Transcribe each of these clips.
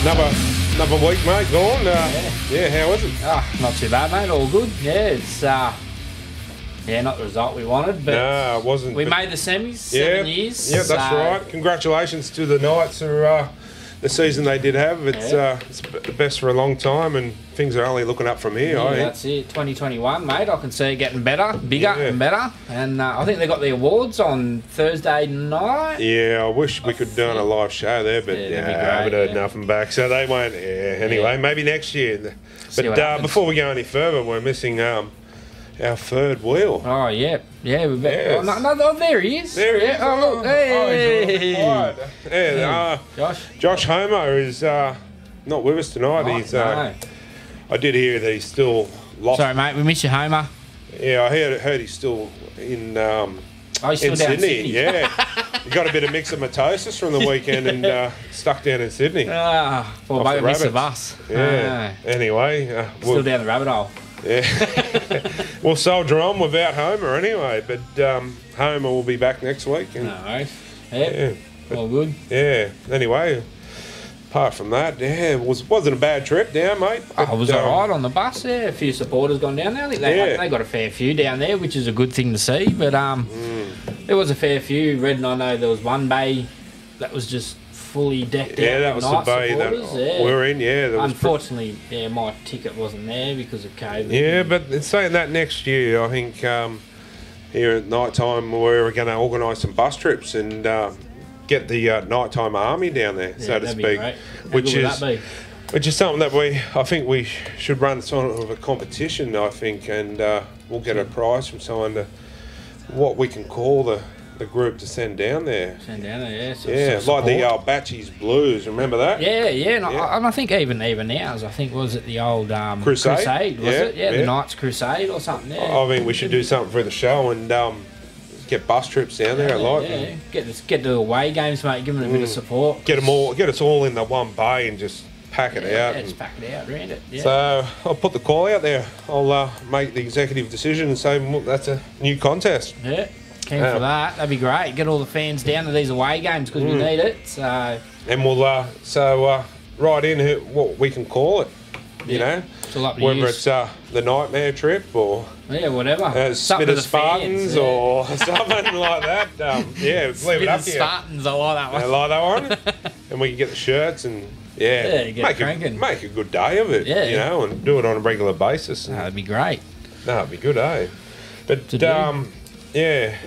Another week, mate, gone. Yeah, how was it? Not too bad, mate. All good. Yeah, it's not the result we wanted, but no, it wasn't. We made the semis, 7 years. Yeah, that's right. Congratulations to the Knights for the season they did have. It's the best for a long time, and things are only looking up from here. Yeah, that's it. 2021, mate. I can see it getting better, bigger and better. And I think they got the awards on Thursday night. Yeah, I wish we could do a live show there, but I haven't heard nothing back. So they won't. Anyway, maybe next year. But before we go any further, we're missing our third wheel. Oh, yeah. Yeah, we better. Oh, there he is. There he is. Oh, look. Hey. Josh Homer is not with us tonight. He's. I did hear that he's still lost. Sorry, mate. We miss you, Homer. Yeah, I heard he's still in. He's still down in Sydney. Yeah. He got a bit of myxomatosis from the weekend and stuck down in Sydney. Poor bugger miss of us. Yeah. Anyway. Still down the rabbit hole. Yeah. We'll soldier on without Homer anyway, but Homer will be back next week. And, no worries. Yeah. All good. Yeah. Anyway, apart from that, it wasn't a bad trip down, mate. But, it was all right on the bus. Yeah, a few supporters gone down there. I think they got a fair few down there, which is a good thing to see. But there was a fair few. Red and I know there was one bay that was just fully decked out. Yeah, that was the bay that we're in. Yeah, unfortunately, my ticket wasn't there because of COVID. Yeah, but it's saying that next year, I think here at Nighttime we're going to organise some bus trips and get the Nighttime Army down there, so to speak, which is something that I think we should run sort of a competition. I think, and we'll get a prize from someone to what we can call the group to send down there. Like the Batchies Blues, remember that? And I think even ours, I think, was it the old Crusade, was it? Yeah, the Knights Crusade or something. Yeah. I mean, we should do something for the show and get bus trips down there. Get the away games, mate. Give them a bit of support. Get us all in the one bay and just pack it out. Just pack it out, round it. Yeah. So I'll put the call out there. I'll make the executive decision and say, look, that's a new contest. Yeah. Keen for that. That'd be great. Get all the fans down to these away games because we need it. So. And we'll write in what we can call it. You know, whether it's the Nightmare Trip or whatever. Smita Spartans or something like that. Leave it up here. Spartans, I like that one. I like that one. And we can get the shirts and make a good day of it. You know, and do it on a regular basis. That'd be great. No, it'd be good, eh? But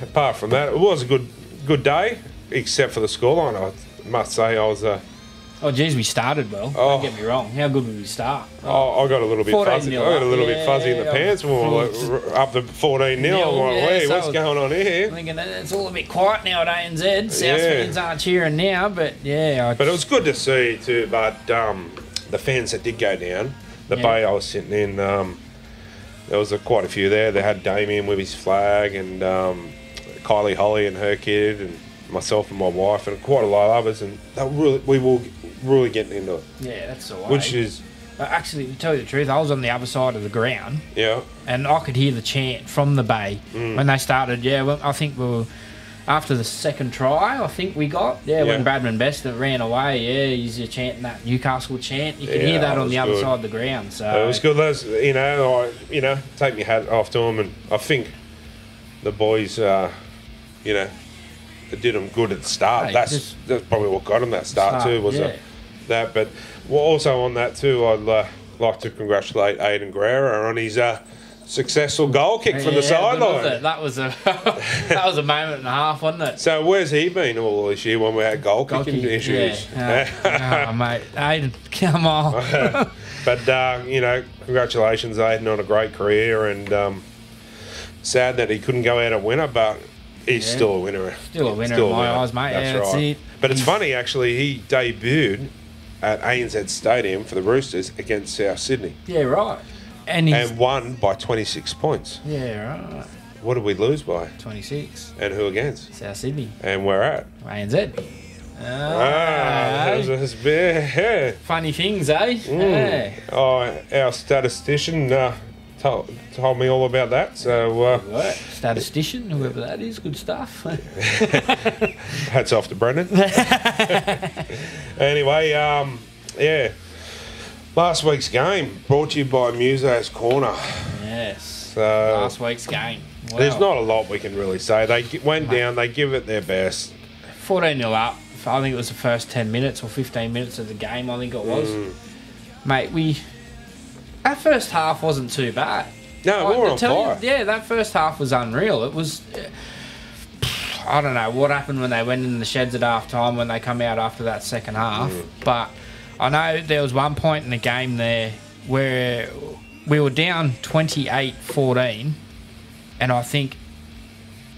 apart from that, it was a good day, except for the scoreline. I must say, I was. Oh, geez, we started well. Don't get me wrong. How good did we start? I got a little bit fuzzy. I got a little bit fuzzy in the pants when we were up to 14-0. I'm like, what's going on here? I'm thinking it's all a bit quiet now at ANZ. South fans aren't cheering now, but But it was good to see too. But the fans that did go down, the bay I was sitting in, there was quite a few there. They had Damien with his flag and Kylie Holly and her kid and myself and my wife and quite a lot of others. And we were really getting into it. Yeah, that's the way. Which is... Actually, to tell you the truth, I was on the other side of the ground. Yeah. And I could hear the chant from the bay when they started. I think we were... After the second try, I think we got... when Bradman Best ran away, he's chanting that Newcastle chant. You can hear that on the other side of the ground. So it was good. Take my hat off to them, and I think the boys, they did them good at the start. Hey, that's probably what got them that start too, was that. But also on that too, I'd like to congratulate Aidan Guerrero on his successful goal kick from the sideline. That was a moment and a half, wasn't it? So where's he been all this year when we had goal kicking issues? Mate, Aidan, come on. But congratulations, Aidan, on a great career, and sad that he couldn't go out a winner, but he's still a winner. Still a winner in my eyes, mate. That's right. But it's funny, actually, he debuted at ANZ Stadium for the Roosters against South Sydney. Yeah, right. And won by 26 points. Yeah, right. What did we lose by? 26. And who against? South Sydney. And where at? ANZ. Funny things, eh? Our statistician told me all about that. So statistician, whoever that is, good stuff. Hats off to Brendan. Anyway, Yeah. Last week's game brought to you by Muse's Corner. Yes. So last week's game. Wow. There's not a lot we can really say. They went down. They give it their best. 14-0 up. I think it was the first 10 minutes or 15 minutes of the game. I think it was. Mate, our first half wasn't too bad. No, we were on fire. Yeah, that first half was unreal. It was. I don't know what happened when they went in the sheds at half time when they come out after that second half, but I know there was one point in the game there where we were down 28-14, and I think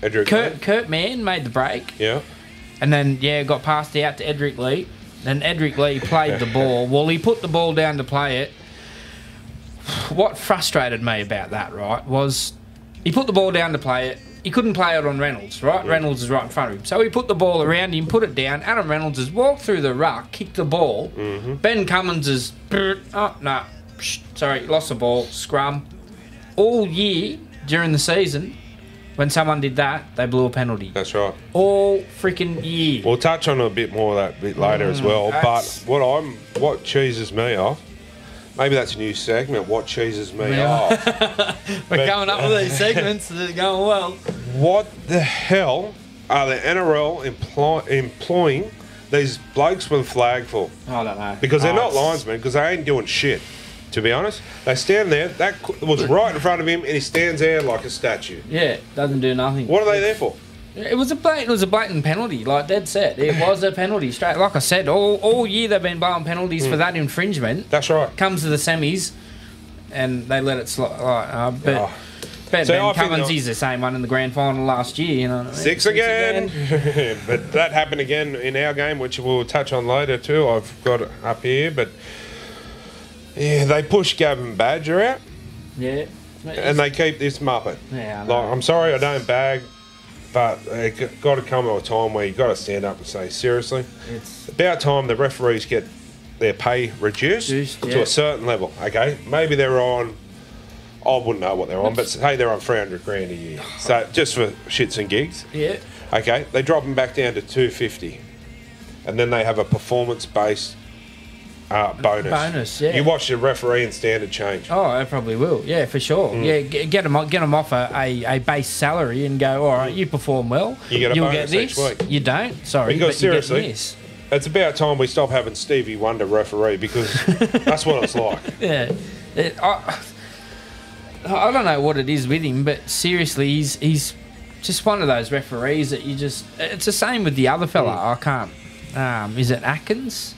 Kurt Mann made the break. Yeah. And then, got passed out to Edric Lee. Then Edric Lee played the ball. Well, he put the ball down to play it. What frustrated me about that, right, was he put the ball down to play it. He couldn't play it on Reynolds, right? Yeah. Reynolds is right in front of him. So he put the ball around him, put it down. Adam Reynolds has walked through the ruck, kicked the ball. Ben Cummins is... lost the ball. Scrum. All year during the season, when someone did that, they blew a penalty. That's right. All freaking year. We'll touch on a bit more of that a bit later as well. But what cheeses me off, maybe that's a new segment, what cheeses me off. We're coming up with these segments that are going well. What the hell are the NRL employing these blokes with a flag for? I don't know. Because they're not linesmen, because they ain't doing shit, to be honest. They stand there, that was right in front of him, and he stands there like a statue. Yeah, doesn't do nothing. What are they there for? It was a blatant penalty, like Dad said. It was a penalty, straight. Like I said, all year they've been blowing penalties for that infringement. That's right. Comes to the semis, and they let it slide. Ben Cummins, he's the same one in the grand final last year. You know what I mean? Six again. But that happened again in our game, which we'll touch on later too. I've got it up here, but yeah, they push Gavin Badger out. Yeah. And they keep this muppet. Yeah, I know. I'm sorry, I don't bag. But it's got to come to a time where you've got to stand up and say, seriously, it's about time the referees get their pay reduced to a certain level, okay? Maybe they're on, I wouldn't know what they're on, but say they're on $300,000 a year. So just for shits and gigs. Yeah. Okay, they drop them back down to $250. And then they have a performance-based bonus. Yeah. You watch the referee and standard change. Oh, I probably will. Yeah, for sure. Yeah, get them off a base salary and go, all right, you perform well. You'll get this. Each week. You don't. Sorry, because but seriously, you get this. It's about time we stop having Stevie Wonder referee because that's what it's like. Yeah. I don't know what it is with him, but seriously, he's just one of those referees that you just... It's the same with the other fella. I can't... is it Atkins?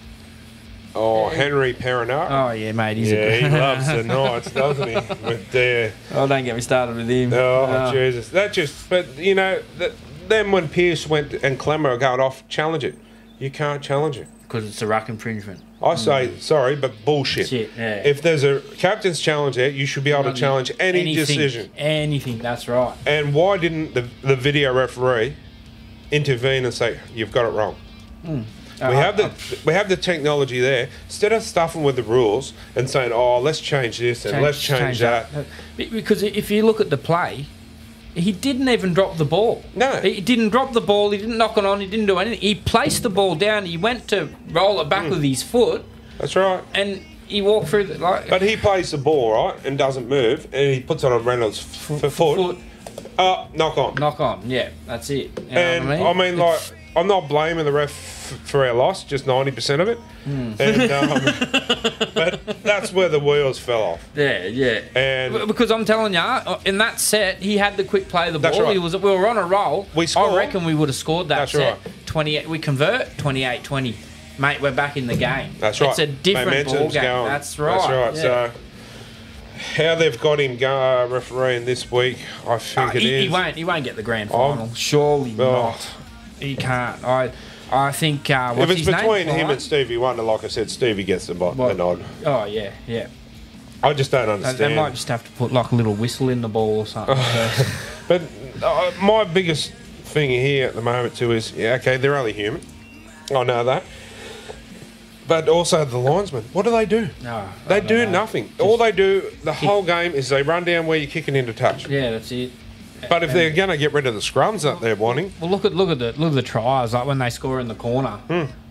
Oh, Henry Perenara. Oh, yeah, mate. He's he loves the Knights, doesn't he? But, oh, don't get me started with him. Oh, Jesus. But, you know, then when Pearce went and Clemmer are going off, challenge it. You can't challenge it. Because it's a ruck infringement. I say, sorry, but bullshit. Yeah. If there's a captain's challenge there, you should be able to challenge any decision. Anything, that's right. And why didn't the video referee intervene and say, you've got it wrong? We have the technology there. Instead of stuffing with the rules and saying, oh, let's change this and let's change that. Because if you look at the play, he didn't even drop the ball. No. He didn't drop the ball. He didn't knock it on. He didn't do anything. He placed the ball down. He went to roll it back with his foot. That's right. And he walked through the... But he plays the ball, right, and doesn't move, and he puts it on Reynolds' foot. Knock on. Knock on, yeah. That's it. You know what I mean? I'm not blaming the ref for our loss, just 90% of it. And, but that's where the wheels fell off. Yeah. And because I'm telling you, in that set, he had the quick play of the ball. Right. We were on a roll. I reckon we would have scored that set. Right. 28. We convert 28-20. Mate, we're back in the game. That's right. It's a different ball game. That's right. That's right. Yeah. So how they've got him refereeing this week, I think he won't get the grand final. Surely not. He can't. I think if it's between him and Stevie Wonder, like I said, Stevie gets the nod. Oh yeah. I just don't understand. They might just have to put like a little whistle in the ball or something. But my biggest thing here at the moment too is, they're only human. I know that. But also the linesmen, what do? No, they do nothing. All they do the whole game is they run down where you're kicking into touch. Yeah, that's it. But if they're going to get rid of the scrums that they're wanting, well, look at the tries, like when they score in the corner.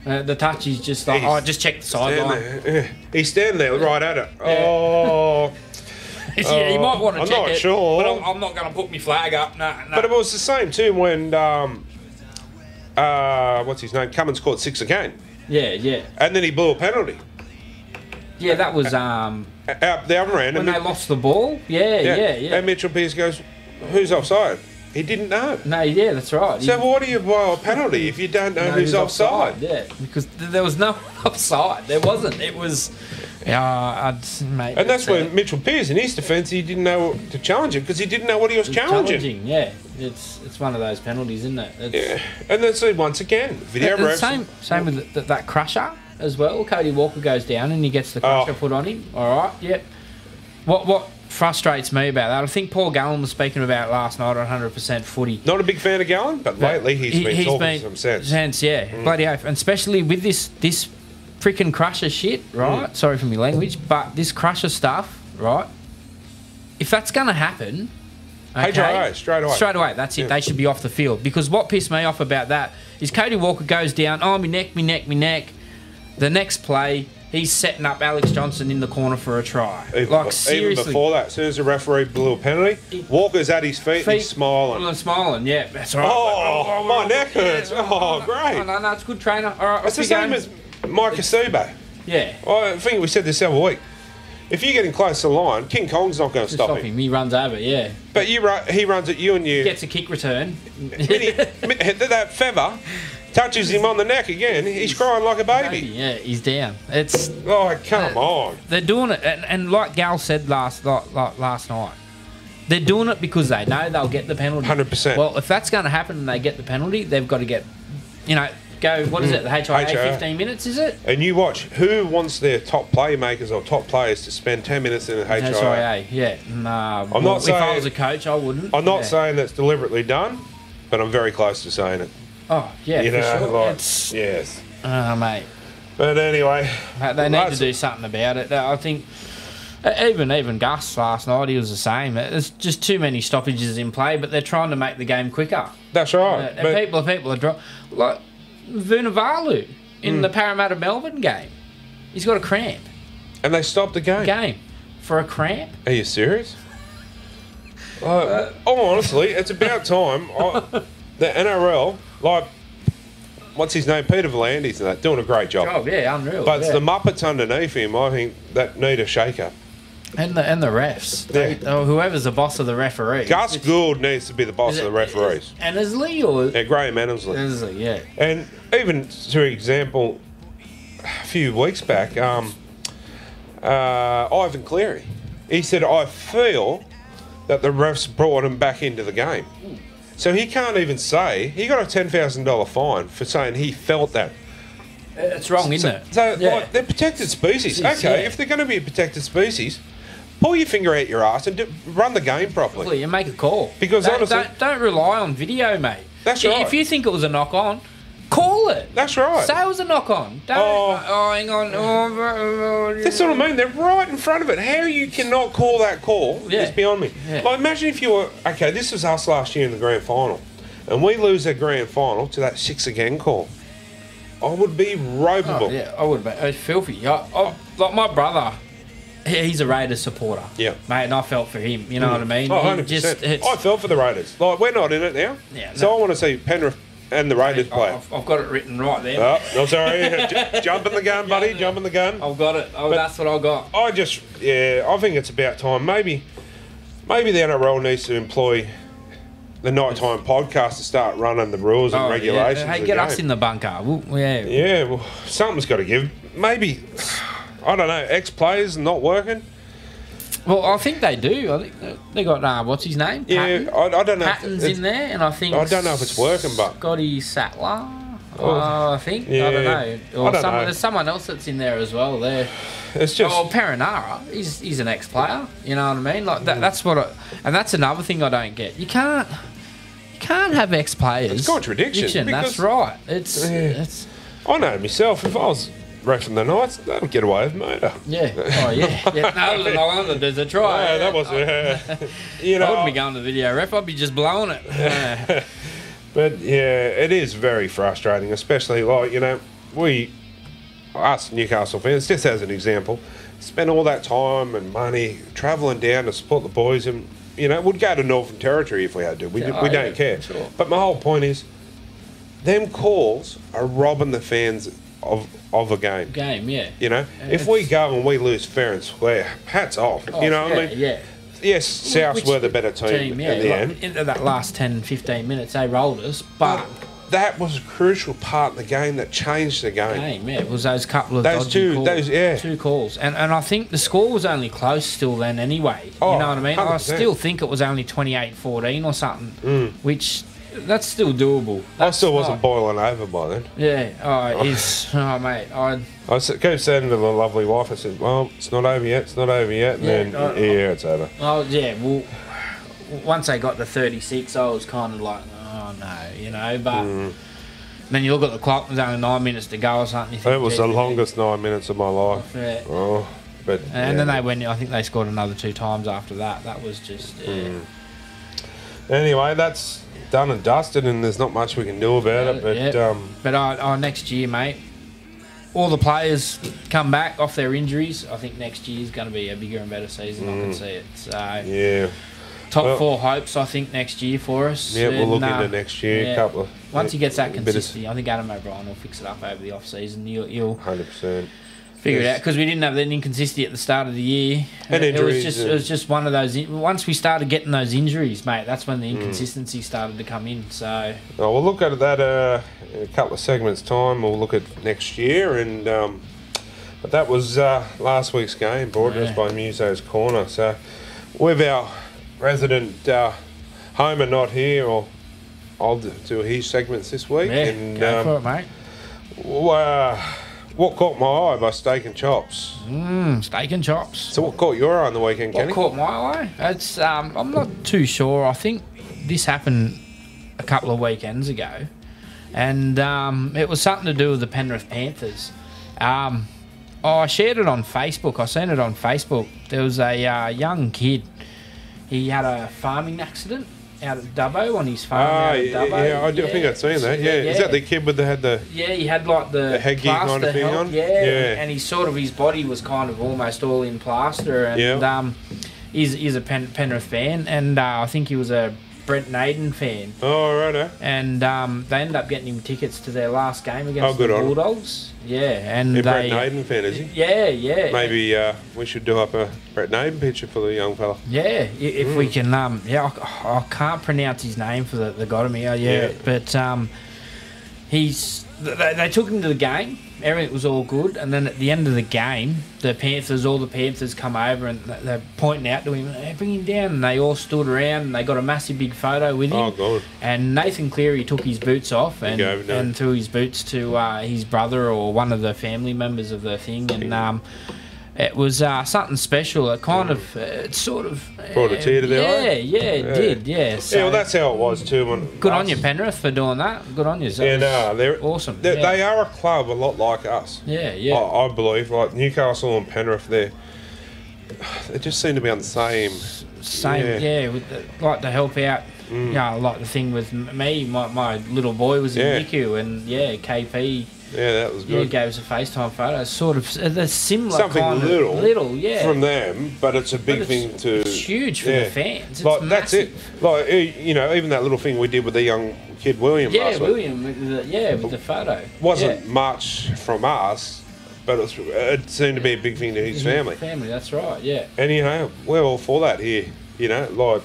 The touch is just like, just check the sideline. Yeah. He's standing there right at it. Yeah. Oh. You might want to check it. I'm not sure. But I'm not going to put my flag up. No. But it was the same too when, what's his name? Cummins caught 6 again. Yeah. And then he blew a penalty. Yeah, that was... out the other end. When they lost the ball. Yeah. And Mitchell Pearce goes, who's offside? He didn't know. No, yeah, that's right. So why do you blow a penalty if you don't know who's offside? Yeah, because there was no offside. There wasn't. It was... mate, and that's where Mitchell Pearce, in his defence, he didn't know to challenge it because he didn't know what he was challenging. Yeah, it's one of those penalties, isn't it? Yeah, and that's once again video refs. Same with that crusher as well. Cody Walker goes down and he gets the crusher put on him. All right, yep. What frustrates me about that, I think Paul Gallen was speaking about last night on 100% footy. Not a big fan of Gallen, but lately he's been talking some sense. Yeah, bloody oath, and especially with this freaking crusher shit, right? Sorry for my language, but this crusher stuff, right? If that's going to happen, okay, straight away. That's it. They should be off the field, because what pissed me off about that is Cody Walker goes down. Oh, me neck. The next play, he's setting up Alex Johnson in the corner for a try. Seriously. Even before that, as soon as the referee blew a penalty, Walker's at his feet and he's smiling. I'm smiling, yeah. That's right. Oh, my neck hurts. Yeah. Oh, great. No, it's a good trainer. All right, it's the same as Mike Kasube. Yeah. I think we said this the other week. If you're getting close to the line, King Kong's not going to stop him. He runs over, yeah. But he runs at you and you... Gets a kick return. That feather touches him on the neck again. He's crying like a baby. Yeah, he's down. It's... Oh, come on. They're doing it. And like Gal said last night, they're doing it because they know they'll get the penalty. 100%. Well, if that's going to happen and they get the penalty, they've got to get... Go, what is it, the HIA 15 minutes, is it? And you watch, who wants their top playmakers or top players to spend 10 minutes in the HIA? Yeah. I'm not saying, if I was a coach, I wouldn't. I'm not saying that's deliberately done, but I'm very close to saying it. Oh, yeah, for sure. Yes. Mate. But anyway. They need to do something about it. I think... Even Gus last night, he was the same. There's just too many stoppages in play, but they're trying to make the game quicker. That's right. And people are like Vunivalu in the Parramatta Melbourne game. He's got a cramp. And they stopped the game. For a cramp? Are you serious? Honestly, it's about time. The NRL, like, what's his name? Peter V'landys and that, doing a great job. Oh, yeah, unreal. But it's the Muppets underneath him, I think, that need a shake-up. And the refs. Whoever's the boss of the referees. Gus Gould needs to be the boss of the referees. Annesley or... Yeah, Graham Annesley. Annesley, yeah. And even, for example, a few weeks back, Ivan Cleary, he said, I feel that the refs brought him back into the game. So he can't even say... He got a $10,000 fine for saying he felt that. It's wrong, isn't it? So, like, they're protected species. Okay, if they're going to be a protected species... Pull your finger out your ass and run the game properly. And make a call. Because honestly... Don't rely on video, mate. That's right. If you think it was a knock-on, call it. That's right. Say it was a knock-on. Hang on. That's what I mean. They're right in front of it. How you cannot call that call is beyond me. Yeah. Like, imagine if you were... Okay, this was us last year in the grand final. And we lose that grand final to that 6 again call. I would be ropeable. Oh, yeah, I would be. It's filthy. Like my brother... He's a Raiders supporter. Yeah. Mate, and I felt for him. You know what I mean? Oh, 100%. I felt for the Raiders. Like, we're not in it now. Yeah, so I want to see Penrith and the Raiders play. I've got it written right there. Oh, no, sorry. Jumping the gun, buddy. Jumping the gun. I've got it. That's what I got. I think it's about time. Maybe the NRL needs to employ the Nighttime podcast to start running the rules and regulations. Hey, get us in the bunker. Well, something's got to give. Maybe... I don't know, ex-players not working? Well, I think they do. I think they got, what's his name? Yeah, I don't know. Patton's in there, and I think... I don't know if it's working, but... Scotty Sattler, I think. Yeah, I don't know. Or there's someone else that's in there as well there. It's just... Oh, Perinara, he's an ex-player, you know what I mean? Like that's what and that's another thing I don't get. You can't have ex-players. It's contradiction. That's right. It's... I know myself, if I was... Ref the Knights, they don't get away with murder. Yeah. Oh, yeah. No, it was an island. There's a try. Yeah, that was... I wouldn't be going to video ref. I'd be just blowing it. But, yeah, it is very frustrating, especially, like, us Newcastle fans, just as an example, spend all that time and money travelling down to support the boys, and we'd go to Northern Territory if we had to. We don't care. Sure. But my whole point is, them calls are robbing the fans of a game. If we go and we lose fair and square, hats off. Oh, yeah. Yes, Souths were the better team in the end. Into that last 10, 15 minutes, they rolled us, but that was a crucial part of the game that changed the game. It was those couple of dodgy calls. Two calls. And I think the score was only close still then anyway. You know what I mean? 100%. I still think it was only 28-14 or something, which... That's still doable. I still wasn't boiling over by then. Yeah, it is. Oh, mate. I kept saying to the lovely wife, I said, well, it's not over yet, And then, it's over. Oh, yeah, well, once they got to 36, I was kind of like, oh, no, but then you look at the clock, there's only 9 minutes to go or something. It was the longest 9 minutes of my life. Yeah. Oh, but... And then they went, I think they scored another 2 times after that. That was just... Anyway, that's... done and dusted, and there's not much we can do about it. But next year, mate, all the players come back off their injuries. I think next year's going to be a bigger and better season. I can see it. So top 4 hopes, I think, next year for us. Yeah, we'll look into next year. Once he gets that consistency, I think Adam O'Brien will fix it up over the off season. You'll 100%. Figure it out, because we didn't have that inconsistency at the start of the year. And injuries. It was just one of those. Once we started getting those injuries, mate, that's when the inconsistency started to come in. So we'll look at that in a couple of segments' time. We'll look at next year, and but that was last week's game, brought to us by Muso's Corner. So with our resident Homer not here, or I'll do his segments this week. And go for it, mate. What caught my eye by Steak and Chops? Steak and Chops. So what caught your eye on the weekend, Kenny? What caught my eye? It's I'm not too sure. I think this happened a couple of weekends ago, and it was something to do with the Penrith Panthers. I shared it on Facebook. I seen it on Facebook. There was a young kid. He had a farming accident out at Dubbo, on his farm out at Dubbo. Yeah, I think I've seen that. Yeah. Is that the kid with he had like the headgear kind of thing on? Yeah. And his body was kind of almost all in plaster, and he's a Penrith fan, and I think he was a Brent Naden fan. Oh, righto. And they ended up getting him tickets to their last game against the Bulldogs. Yeah, and Brent Naden fan, is he? Yeah. Maybe we should do up a Brent Naden picture for the young fella. Yeah, if we can. I can't pronounce his name for the guy to me. But they took him to the game. Everything was all good, and then at the end of the game, all the Panthers come over and they're pointing out to him, hey, bring him down, and they all stood around and they got a massive big photo with him. Oh, God. And Nathan Cleary took his boots off and threw his boots to his brother or one of the family members of the thing, and it was something special. It kind of, it sort of... brought a tear to their eye? Yeah, it did, yeah. So, well, that's how it was too. Good on you, Penrith, for doing that. Good on you. They're awesome. They are a club a lot like us. Yeah. I believe, like Newcastle and Penrith, they just seem to be on the same... with like to help out. Like the thing with me, my little boy was in NICU, and KP... Yeah, that was good. He gave us a FaceTime photo. Sort of a similar something kind little, from them, but it's a big thing to. It's huge for the fans. It's like that's it. Like even that little thing we did with the young kid William. Yeah, William. With the photo. Wasn't much from us, but it seemed to be a big thing to his family. Family, that's right. Yeah. And we're all for that here. Like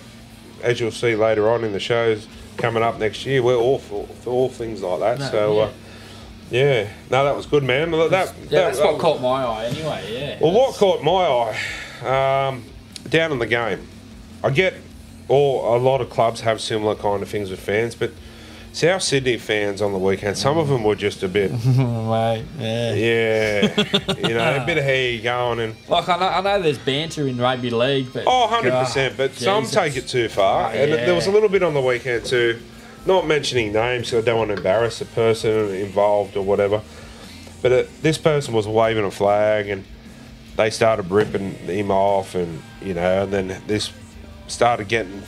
as you'll see later on in the shows coming up next year, we're all for all things like that. Yeah, no, that was good, man. That's what caught my eye anyway, yeah. Well, what caught my eye, down in the game, I get a lot of clubs have similar kind of things with fans, but South Sydney fans on the weekend, some of them were just a bit... Mate, yeah. A bit of how you going. And, like, I know there's banter in rugby league, but... Oh, 100%, but some take it too far. And there was a little bit on the weekend too. Not mentioning names, so I don't want to embarrass the person involved or whatever. But this person was waving a flag, and they started ripping him off, and and then this started getting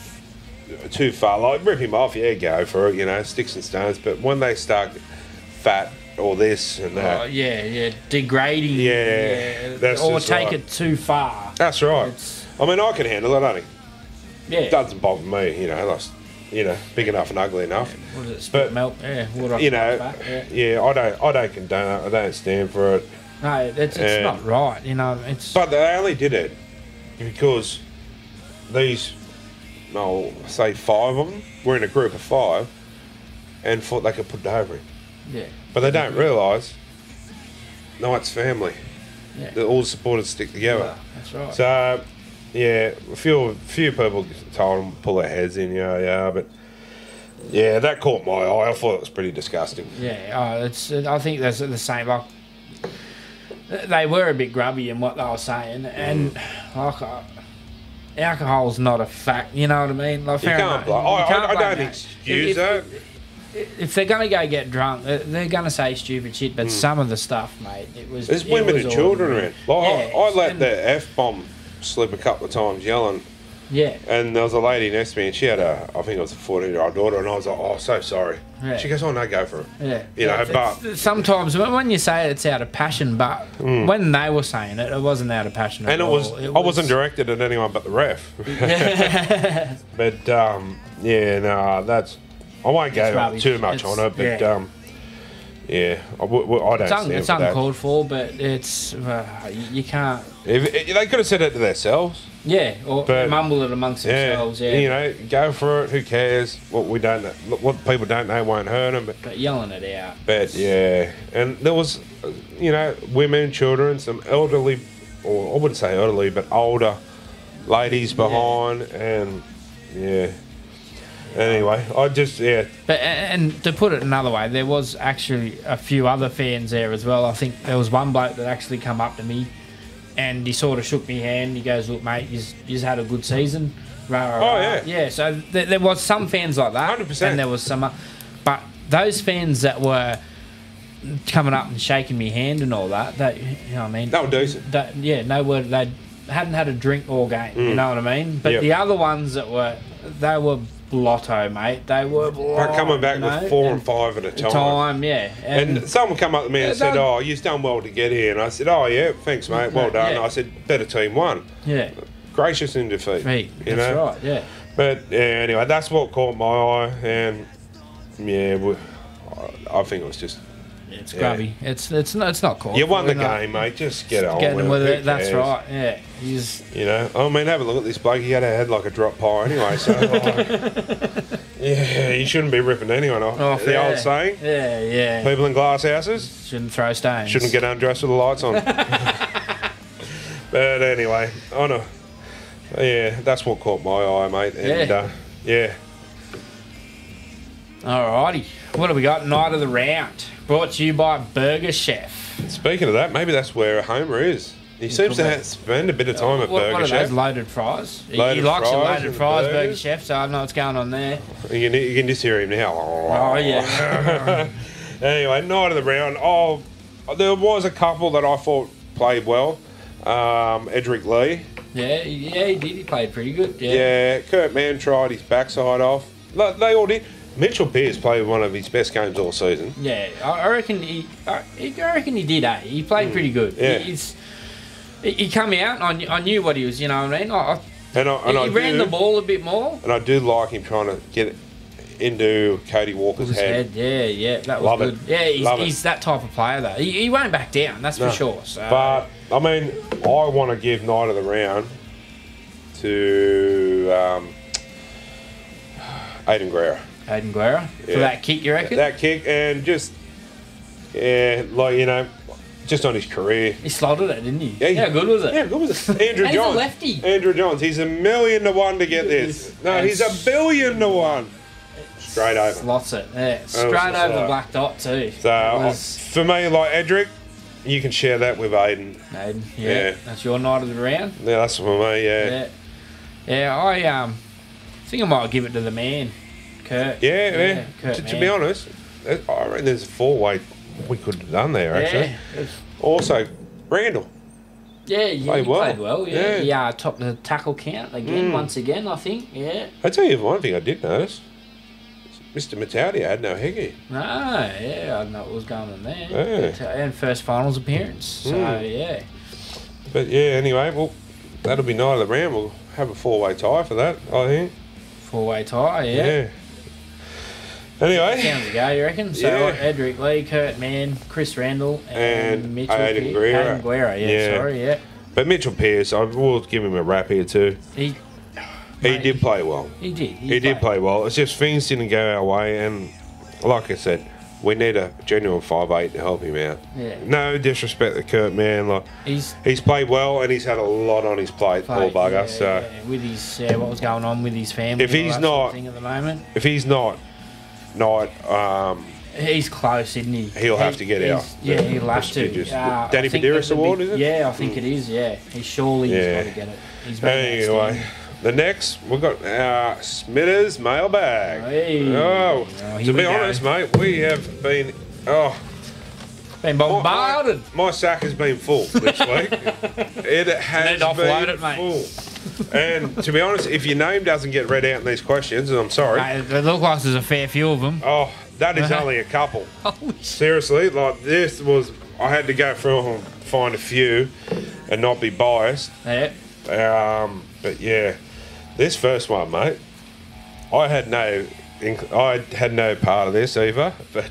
too far. Like, rip him off, go for it, sticks and stones. But when they start fat or this and that. Degrading. Or take it too far. That's right. I mean, I can handle it, only. Yeah. It doesn't bother me, big enough and ugly enough. What is it? Spit milk? Yeah. I don't condone it. I don't stand for it. No, it's not right, But they only did it because these, say 5 of them were in a group of 5 and thought they could put it over him. Yeah. But they don't realise Knight's family. Yeah. That all the supporters stick together. Yeah, that's right. So, a few people told them to pull their heads in, but that caught my eye. I thought it was pretty disgusting. Yeah, I think that's the same. Like, they were a bit grubby in what they were saying, and alcohol's not a fact. You know what I mean? Like, you can't blame. I don't excuse that. If they're going to go get drunk, they're going to say stupid shit. But some of the stuff, mate, there's women and children around. Like, I let the F-bomb slip a couple of times yelling. Yeah. And there was a lady next to me, and she had I think it was a 14-year-old daughter, and I was like, oh, so sorry. Yeah. She goes, oh, no, go for it. Yeah. But sometimes when you say it's out of passion, but when they were saying it, it wasn't out of passion at all. I wasn't directed at anyone but the ref. But, that's... I won't go too much on it, but I don't stand for it's uncalled for, but it's you can't. They could have said it to themselves. Yeah, or mumble it amongst themselves. Yeah, go for it. Who cares? What people don't know won't hurt them. But yelling it out. But and there was, women, children, some elderly, or I wouldn't say elderly, but older ladies behind, and Anyway, I just, But, and to put it another way, there was actually a few other fans there as well. I think there was one bloke that actually come up to me and he sort of shook me hand. He goes, look, mate, you've had a good season. Yeah, so there was some fans like that. 100%. And there was some... but those fans that were coming up and shaking me hand and all that, you know what I mean? They were decent. No word. They hadn't had a drink all game, you know what I mean? But the other ones that were... They were... blotto, mate. They were blind, coming back with 4 and 5 at a time. And someone come up to me and said, oh, you've done well to get here. And I said, oh, yeah, thanks, mate. Well done. And I said, better team won. Yeah. Gracious in defeat. That's right, yeah. But, anyway, that's what caught my eye. And, I think it was just... It's grubby. It's not cool. You won the game, mate. Just get on with it. That's right. Yeah. I mean, have a look at this bloke. He had a head like a drop pie anyway. So, you shouldn't be ripping anyone off. The old saying. Yeah. People in glass houses shouldn't throw stones. Shouldn't get undressed with the lights on. But anyway, that's what caught my eye, mate. And, Alrighty. What have we got? Night of the round. Brought to you by Burger Chef. Speaking of that, maybe that's where Homer is. He seems to spend a bit of time at Burger Chef. What are those loaded fries? He likes the loaded fries, Burger Chef, so I don't know what's going on there. You can just hear him now. Oh, yeah. Anyway, night of the round. Oh, there was a couple that I thought played well. Edric Lee. Yeah, he did. He played pretty good. Yeah, Kurt Mann tried his backside off. They all did. Mitchell Pearce played one of his best games all season. Yeah, I reckon he did. He played pretty good. Yeah. He come out. I knew what he was. You know what I mean? He ran the ball a bit more. And I do like him trying to get it into Cody Walker's head. Yeah, that was good. Yeah, he's that type of player though. He won't back down. That's for sure. So. But I mean, I want to give night of the round to Aiden Guerra. For that kick, you reckon? That kick, and just just on his career. He slotted it, didn't he? Yeah, how good was it? Yeah, good was it? Andrew Johns. He's a lefty. Andrew Johns. He's $1,000,000 to 1 to get this. No, he's $1,000,000,000 to 1. Straight over. Slots it. Yeah, straight over the black dot too. So for me, like Edric, you can share that with Aiden. Yeah. That's your night of the round. Yeah, that's for me. Yeah. I think I might give it to the man. Kurt. Yeah. To be honest, I reckon there's a 4-way we could have done there, actually. Yeah. Also, Randall. Yeah, he played well. Yeah. He topped the tackle count again, once again, I think. Yeah. I tell you one thing I did notice. Mr. Mataudia had no headgear. No, yeah, I don't know what was going on there. Yeah. But, and first finals appearance. So, yeah. But, yeah, anyway, well, that'll be night of the round. We'll have a 4-way tie for that, I think. 4-way tie, yeah. Anyway. Sounds a go, you reckon? So, Edric Lee, Kurt Mann, Chris Randall, and Mitchell Aiden Guerra. Sorry. But Mitchell Pearce, I will give him a rap here too. He did play well. He did. He did play well. It's just things didn't go our way, and like I said, we need a genuine 5'8" to help him out. Yeah. No disrespect to Kurt, man. Like he's played well, and he's had a lot on his plate, poor bugger. With his what was going on with his family. If he's not thing at the moment, he's close, isn't he? He'll have to get out. Yeah, he'll have to. Danny Badiris Award, is it? Yeah, I think it is. Yeah, he surely has got to get it. He's anyway. The next, we've got Smitter's mailbag. To be honest, mate, we have been bombarded. My sack has been full this week. It has been full. And to be honest, if your name doesn't get read out in these questions, I'm sorry. Mate, it looks like there's a fair few of them. Oh, that is only a couple. Seriously, like this was, I had to go through and find a few and not be biased. Yeah. But yeah. This first one, mate, I had no part of this either. But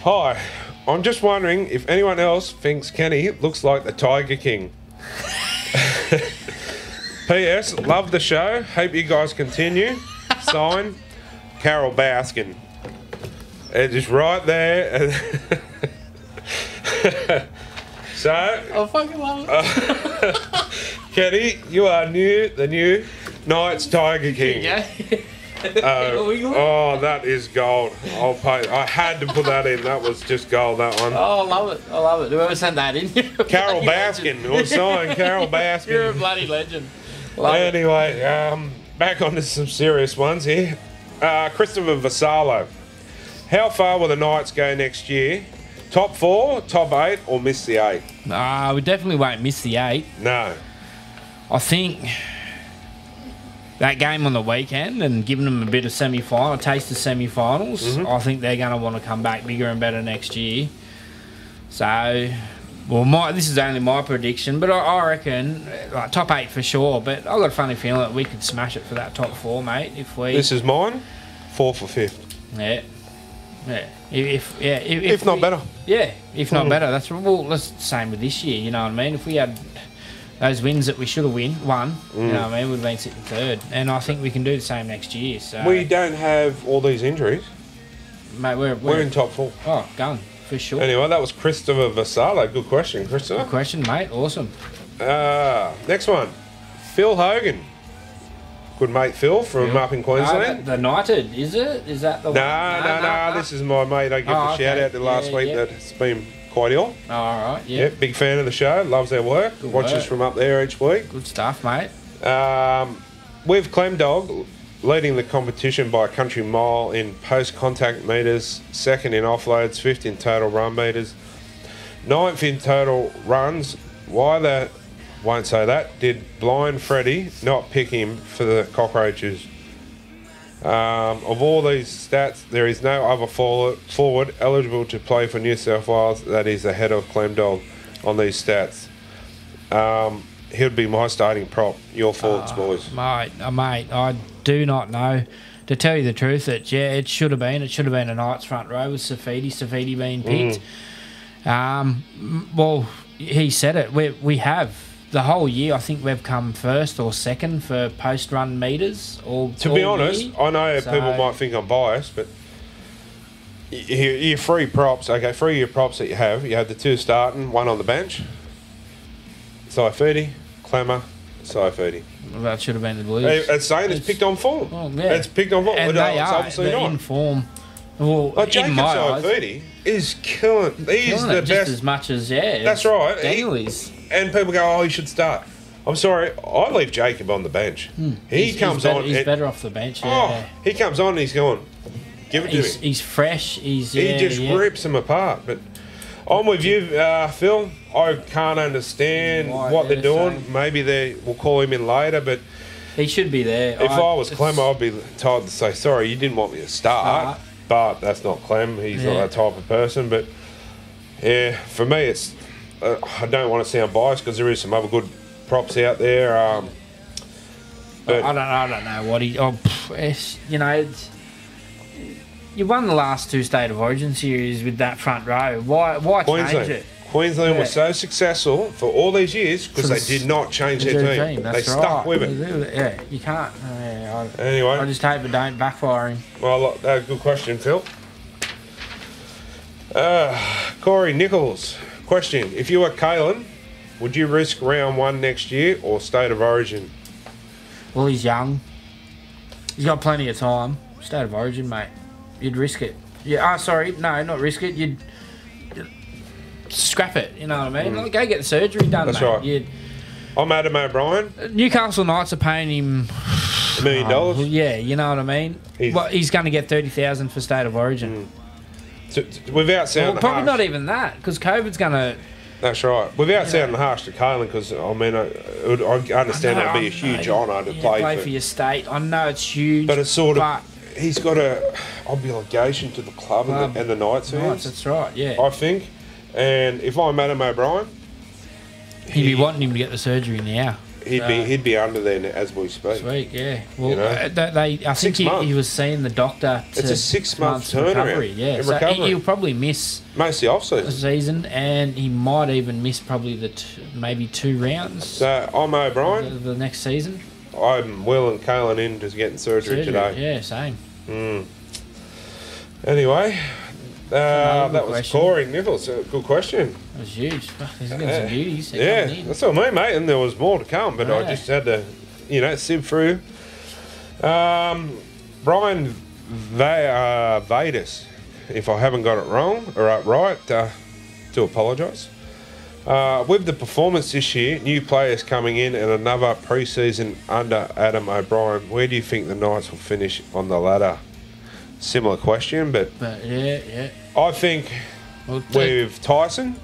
hi, I'm just wondering if anyone else thinks Kenny looks like the Tiger King. P.S. Love the show. Hope you guys continue. Sign, Carol Baskin. It is right there. So, I fucking love it. Kenny, you are the new Knights Tiger King. That is gold. I'll pay. I had to put that in. That was just gold, that one. Oh, I love it. Whoever sent that in. Carol Baskin. It was signed Carol Baskin. You're a bloody legend. Anyway, back onto some serious ones here. Christopher Vassallo. How far will the Knights go next year? Top 4, top 8, or miss the 8? We definitely won't miss the 8. No. I think that game on the weekend and giving them a bit of semi-final, a taste of semi-finals, I think they're going to want to come back bigger and better next year. So, this is only my prediction, but I reckon like top 8 for sure. But I've got a funny feeling that we could smash it for that top 4, mate. This is mine, 4th or 5th. Yeah. If not better. Yeah, if not better. That's the same with this year. You know what I mean? If we had those wins that we should have won, you know what I mean, we'd have been sitting 3rd, and I think we can do the same next year. So we don't have all these injuries, mate. We're in top 4. Oh, gun for sure. Anyway, that was Christopher Vassallo. Good question, Christopher. Good question, mate. Awesome. Next one, Phil Hogan. Good mate Phil from up in Queensland. The Knighted, is it? Is that the one? No. This is my mate. I gave the shout out to last week that's been quite ill. Oh, all right, yeah. Big fan of the show. Loves our work. Watches from up there each week. Good stuff, mate. With Clem Dog leading the competition by a country mile in post-contact metres, 2nd in offloads, 5th in total run metres, 9th in total runs. Won't say that. Did Blind Freddie not pick him for the Cockroaches? Of all these stats, there is no other forward eligible to play for New South Wales that is ahead of Clem Dog on these stats. He'll be my starting prop. Your thoughts, boys? Mate, I do not know. To tell you the truth, it should have been a Knights front row with Safidi being picked. Well, he said it. We have. The whole year, I think we've come 1st or 2nd for post-run metres. To be honest, I know people might think I'm biased, but your free props, okay, 3 year props that you have the 2 starting, 1 on the bench. Saifidi, Clemmer, Saifidi. Well, that should have been the Blues. It's saying it's picked on form. Oh, yeah. It's picked on form. And they are obviously not. in form. Well, like Jacob Saifidi is killing. He's the best. Just as much as, That's right. Daniel is. And people go, oh, he should start. I'm sorry, I leave Jacob on the bench. He comes on. He's better off the bench. He comes on and he's going, give it to me. He's fresh. He just rips them apart. But I'm with you, Phil. I can't understand what they're doing. Maybe we'll call him in later, but He should be there. If I was Clem, I'd be told to say, sorry, you didn't want me to start. But that's not Clem. He's not that type of person. But, yeah, for me, it's... I don't want to sound biased because there is some other good props out there. But I don't know what he... you won the last 2 State of Origin series with that front row. Why change it? Queensland was so successful for all these years because they did not change their team. They stuck with it. Yeah, you can't. Anyway. I just hope it don't backfire him. Well, that's a good question, Phil. Corey Nichols. Question. If you were Kalen, would you risk round 1 next year or State of Origin? Well, he's young. He's got plenty of time. State of Origin, mate. You'd risk it. Yeah. Sorry. No, not risk it. You'd scrap it. You know what I mean? Go get the surgery done, That's mate. Right. I'm Adam O'Brien. Newcastle Knights are paying him $1 million. Yeah, you know what I mean. He's going to get 30,000 for State of Origin. Without sounding probably harsh, not even that because COVID's going to. That's right. Without sounding harsh to Kalen, because I mean, I understand it'd be a huge honour to play for your state. I know it's huge, but it's sort of he's got a obligation to the club and the Knights. That's right. Yeah, I think. And if I'm Adam O'Brien, he'd be wanting him to get the surgery now. He'd be under there as we speak. Sweet, yeah. Well, I think he was seeing the doctor. It's a 6 month turnaround. Recovery, yeah. So he'll probably miss most of the season, and he might even miss probably maybe 2 rounds. So I'm O'Brien. The next season. I'm Will and Kalen in just getting surgery today. Yeah, same. Anyway. That was Corey Nichols. Good question. That was huge. He's got some beauties. Yeah, that's what I mean, mate. And there was more to come, but I just had to, sieve through. Brian Vadis, if I haven't got it wrong or right, do apologise. With the performance this year, new players coming in and another pre-season under Adam O'Brien, where do you think the Knights will finish on the ladder? Similar question, but yeah. I think with Tyson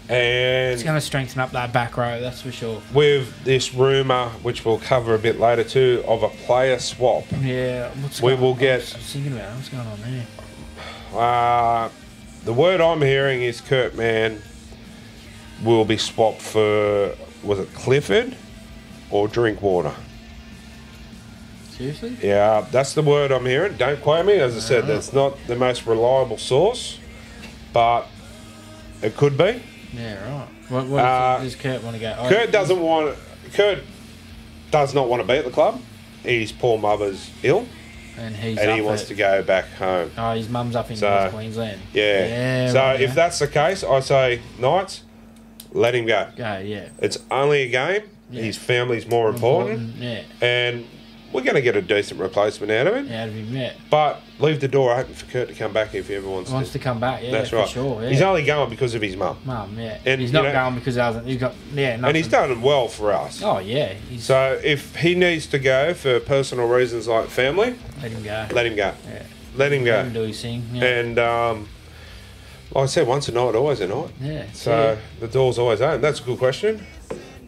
and it's going to strengthen up that back row, that's for sure. With this rumour, which we'll cover a bit later too, of a player swap. Yeah, we will get. I was thinking about what's going on there. The word I'm hearing is Kurt Mann will be swapped for, was it Clifford or Drinkwater? Seriously? Yeah, that's the word I'm hearing. Don't quote me. As I said, that's not the most reliable source, but it could be. Yeah, right. What does Kurt want to go? Kurt does not want to be at the club. His poor mother's ill, and he wants to go back home. Oh, his mum's up in North Queensland. Yeah. So if that's the case, I say Knights, let him go. Yeah. It's only a game. Yeah. His family's more important. Yeah. And we're going to get a decent replacement out of him. Out of him, yeah. But leave the door open for Kurt to come back if he ever wants to come back, yeah. That's right. For sure, yeah. He's only going because of his mum. Yeah. And he's not going because he's got, nothing. And he's done well for us. Oh, yeah. So if he needs to go for personal reasons like family, let him go. Let him go. Yeah. Let him go. Let him do his thing. Yeah. And like I said, once a night, always a night. Yeah. So the door's always open. That's a good question.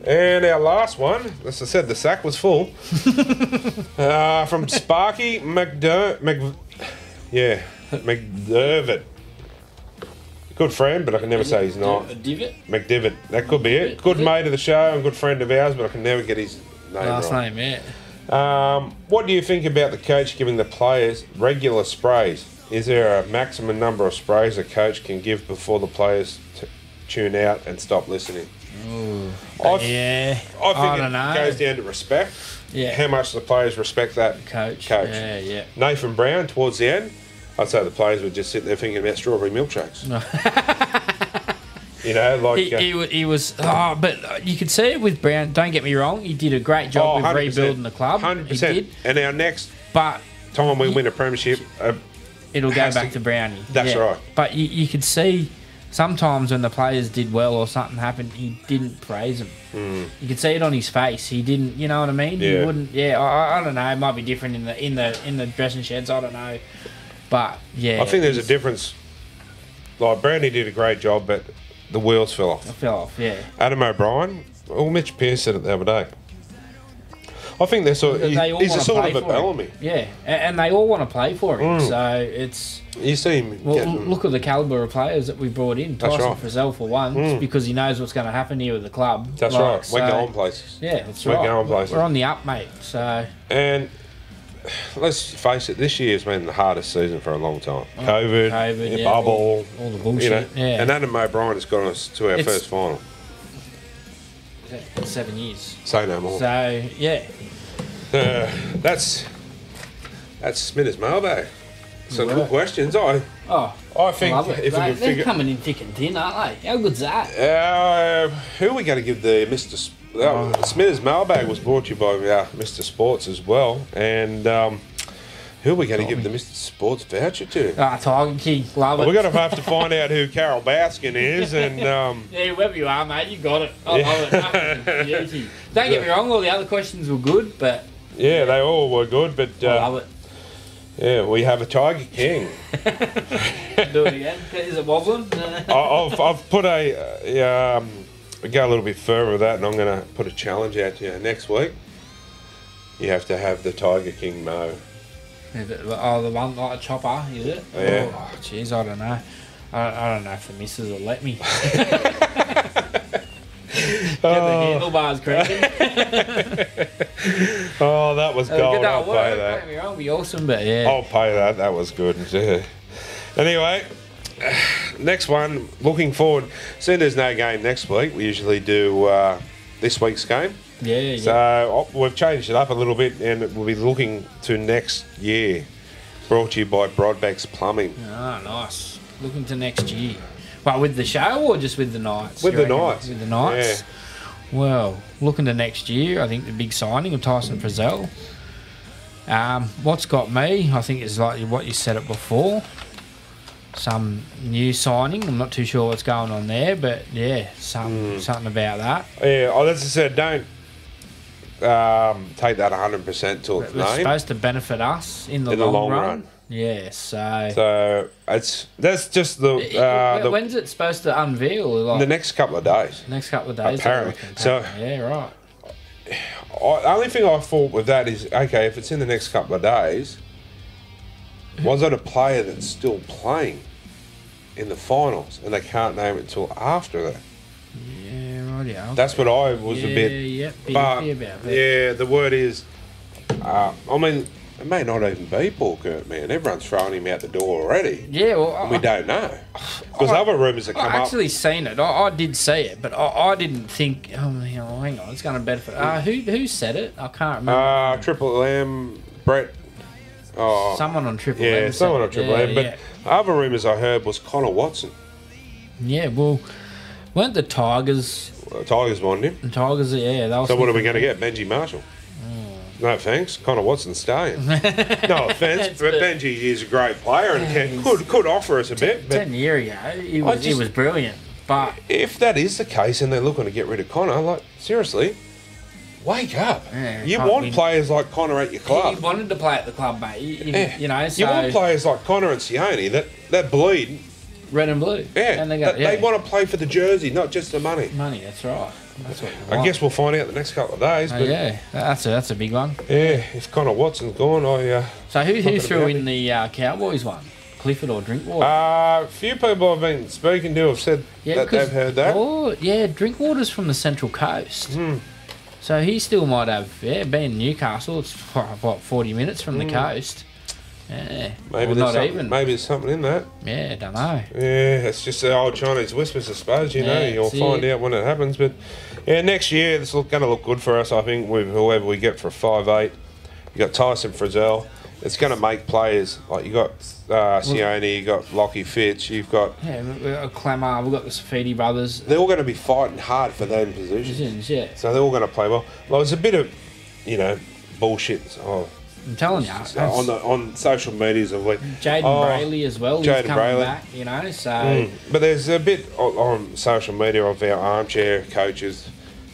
And our last one, as I said, the sack was full. From Sparky McDermott. Good friend, but I can never say his name. McDivitt. That could be it. Good mate of the show and good friend of ours, but I can never get his name last right. name, yeah. What do you think about the coach giving the players regular sprays? Is there a maximum number of sprays a coach can give before the players tune out and stop listening? I think it goes down to respect. Yeah. How much the players respect that coach. Yeah. Nathan Brown, towards the end, I'd say the players would just sit there thinking about strawberry milkshakes. He was. But you could see it with Brown. Don't get me wrong. He did a great job with rebuilding the club. 100%. He did. And our next time we win a premiership, it'll go back to Brownie. That's right. But you could see. Sometimes when the players did well or something happened, he didn't praise them. You could see it on his face. He didn't, you know what I mean? Yeah. He wouldn't. Yeah, I don't know. It might be different in the dressing sheds. I don't know, but yeah. I think there's a difference. Like Brownie did a great job, but the wheels fell off. Yeah. Adam O'Brien. Well, Mitch Pearce said it the other day. I think they're sort of, he's a sort of a Bellamy. Yeah, and they all want to play for him. So it's... You see him... look at the calibre of players that we brought in. Tyson Frizzell for one, because he knows what's going to happen here with the club. That's right. We're going places. Yeah, that's right. We're going places. We're on the up, mate. So... And... Let's face it, this year's been the hardest season for a long time. COVID, bubble, all the bullshit. And Adam O'Brien has got us to our first final. 7 years. Say no more. So yeah, that's Smith's mailbag. Some good questions. I think if they're coming in thick and thin, aren't they? How good's that? Who are we going to give the Mr. Smith's mailbag was brought to you by Mr. Sports as well, and who are we going to give the Mr. Sports voucher to? Tiger King, love it. We're going to have to find out who Carol Baskin is, and whoever you are, mate, you got it. I love it. Don't get me wrong, all the other questions were good, but they all were good, but I love it. Yeah, we have a Tiger King. Do it again. Is it wobbling? I've put go a little bit further with that, and I'm going to put a challenge out to you next week. You have to have the Tiger King Mo. The one like a chopper, is it? Yeah. Oh, jeez, I don't know. I don't know if the missus will let me. Get the handlebars cranking. That was gold. I'll pay that. Don't get me wrong, it'll be awesome, but yeah. I'll pay that. That was good. Anyway, next one. Looking forward. Seeing there's no game next week, we usually do this week's game. Yeah. So we've changed it up a little bit, and we'll be looking to next year. Brought to you by Broadback's Plumbing. Ah, nice. Looking to next year. Well, with the show or just with the Knights? With the Knights. With the Knights. Yeah. Well, looking to next year, I think the big signing of Tyson Frizzell. What's got me, I think, is like what you said it before. Some new signing. I'm not too sure what's going on there, but yeah, something about that. Yeah, as I said, don't take that 100% till it's named. It's supposed to benefit us in the long run. Yeah, so that's just the when's it supposed to unveil? Like, the next couple of days. Apparently. So yeah, right. The only thing I thought with that is, okay, if it's in the next couple of days, was it a player that's still playing in the finals and they can't name it until after that? Yeah, right. Yeah. That's what I was a bit. About that. Yeah, the word is, I mean. It may not even be Paul Kurt, man. Everyone's throwing him out the door already. Yeah, well... we don't know. Because other rumours have come up. I actually seen it. I did see it, but I didn't think... Oh, hang on. It's going to benefit... who said it? I can't remember. Triple M, Brett... someone on Triple M. Yeah, someone on Triple M. But other rumours I heard was Connor Watson. Yeah, well... Weren't the Tigers... Tigers wanted him. The Tigers, yeah. So what are we going to get? Benji Marshall? No thanks, Connor Watson's staying. No offence, but Benji is a great player and could offer us a bit. But 10 years ago, he was brilliant. But if that is the case and they're looking to get rid of Connor, like seriously, wake up. Yeah, you want players like Connor at your club. He wanted to play at the club, mate. You know, so you want players like Connor and Sione that bleed red and blue. Yeah, and they want to play for the jersey, not just the money. Money, that's right. That's what you want. I guess we'll find out the next couple of days. But yeah, that's a big one. Yeah, if Connor Watson's gone, So who threw in the Cowboys one? Clifford or Drinkwater? A few people I've been speaking to have said that they've heard that. Oh, yeah, Drinkwater's from the Central Coast. So he still might have, being in Newcastle, it's what, 40 minutes from the coast. Yeah, maybe there's something in that. Yeah, don't know. Yeah, it's just the old Chinese whispers, I suppose. You'll find out when it happens. But yeah, next year it's going to look good for us. I think with whoever we get for 5'8", you got Tyson Frizzell. It's going to make players like you got Sione, you got Lockie Fitch, you've got we've got Clemmer, we've got the Safidi brothers. They're all going to be fighting hard for their positions. Yeah. So they're all going to play well. Well, there's a bit of bullshit. I'm telling you, on social medias of like Jaden Brayley as well. He's coming back, So, but there's a bit on social media of our armchair coaches.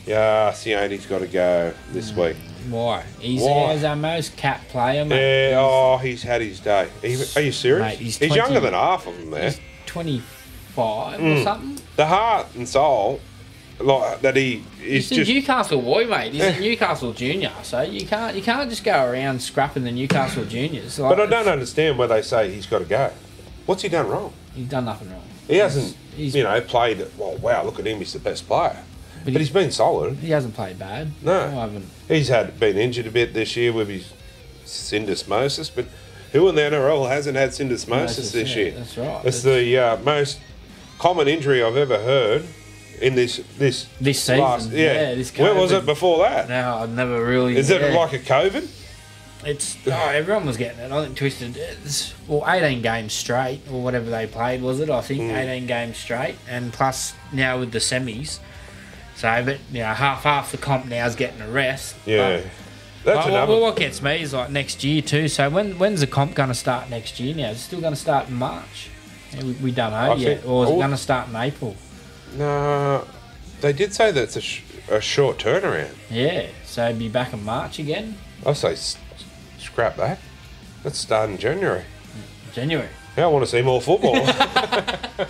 Yeah, Sione's got to go this week. Why? He's our most capped player, mate. Yeah. He's had his day. Are you serious? Mate, he's younger than half of them there. He's 25 or something. The heart and soul like that he's just a Newcastle boy, mate. He's a Newcastle junior, so you can't just go around scrapping the Newcastle juniors. Like, but I don't understand where they say he's got to go. What's he done wrong? He's done nothing wrong. He hasn't, played. Well, wow, look at him. He's the best player. But he's been solid. He hasn't played bad. No, I haven't. He's been injured a bit this year with his syndesmosis, but who in the NRL hasn't had syndesmosis this year? That's right. It's the most common injury I've ever heard in this season. This where was it before that? No, I've never really. Is it like a COVID? It's everyone was getting it. I think twisted. 18 games straight or whatever they played, was it? I think 18 games straight, and plus now with the semis. So, but half the comp now is getting a rest. Yeah. That's another. What gets me is like next year too. So when's the comp going to start next year? Now it's still going to start in March. We don't know yet, or is it going to start in April? No, they did say that's a short turnaround. Yeah, so it'd be back in March again. I say scrap that. Let's start in January. I want to see more football. I